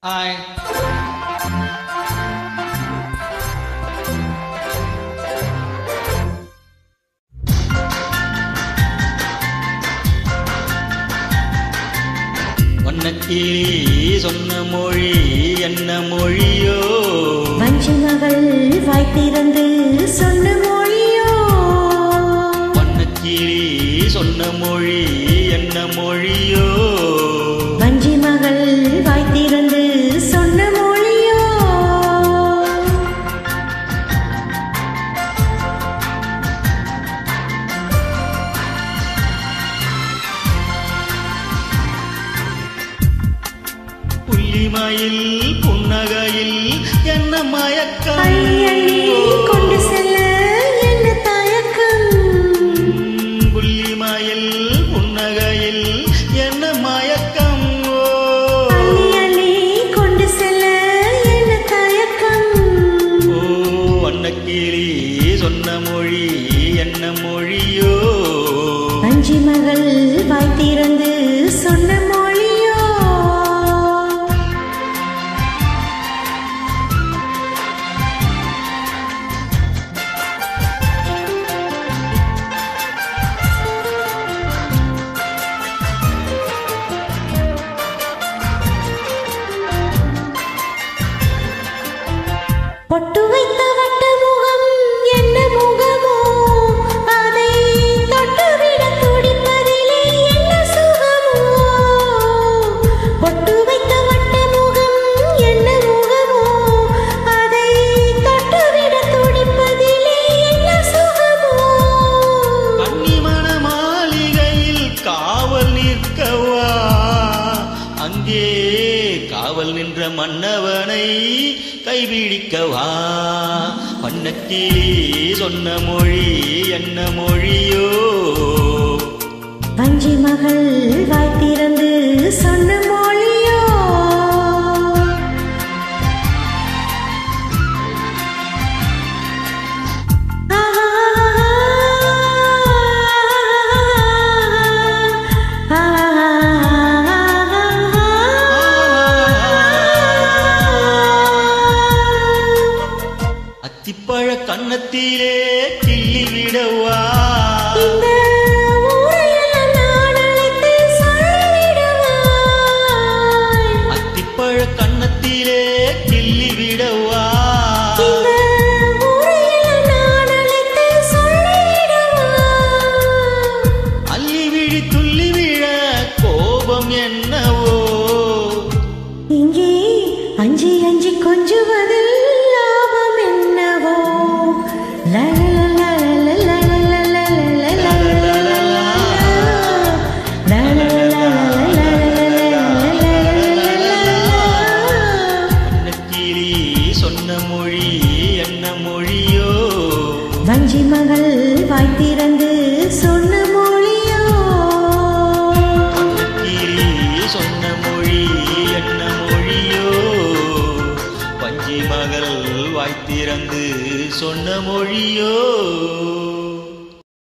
Hi. வண்ணக்கிளி சொன்ன மொழி என்ன மொழியோ? வஞ்சி மகள் வாய் திறந்து சொன்ன மொழியோ? வண்ணக்கிளி சொன்ன மொழி என்ன மொழியோ? வஞ்சி மகள் வாய் திறந்து சொன்ன மொழியோ? புள்ளிமயில் புன்னகையில் என்ன மயக்கம்? அள்ளி கொண்டு செல்ல என்ன தயக்கம்? புள்ளிமயில் புன்னகையில் என்ன மயக்கம்? அள்ளி கொண்டு செல்ல என்ன தயக்கம்? ஓ வண்ணக்கிளி சொன்ன மொழி என்ன மொழியோ? வஞ்சி மகள் வாய் திறந்து சொன்ன மொழியோ? பொட்டு வைத்த வட்ட முகம் என்ன முகமோ? அதை தொட்டுவிட துடிப்பதிலே என்ன சுகமோ? பொட்டு வைத்த வட்ட முகம் என்ன முகமோ? அதை தொட்டுவிட துடிப்பதிலே என்ன சுகமோ? கன்னிமண மாளிகையில் காவல் நிற்கவா? அங்கே காவல் நின்ற மன்னவனை கைபிடிக்கவா? வண்ணக்கிளி சொன்ன மொழி என்ன மொழியோ? வஞ்சி மகள் வாய் திறந்து சொன்ன மொழியோ? அத்திப்பழ கன்னத்திலே கிள்ளி விடவா? இந்த ஊரையெல்லாம் நான் அழைத்து சொல்லிவிடவா? அத்திப்பழ கன்னத்திலே கிள்ளி விடவா? இந்த ஊரையெல்லாம் நான் அழைத்து சொல்லிவிடவா? அள்ளி விழி துள்ளி விழ கோபம் என்னவோ? இங்கே அஞ்சி அஞ்சி கொஞ்சுவதில் லாபம் என்னவோ? வண்ணக்கிளி சொன்ன மொழி என்ன மொழியோ? வஞ்சி மகள் வாய் திறந்து சொன்ன மொழியோ? வண்ணக்கிளி சொன்ன மொழி என்ன மொழியோ? வஞ்சி மகள் வாய் திறந்து சொன்ன மொழியோ?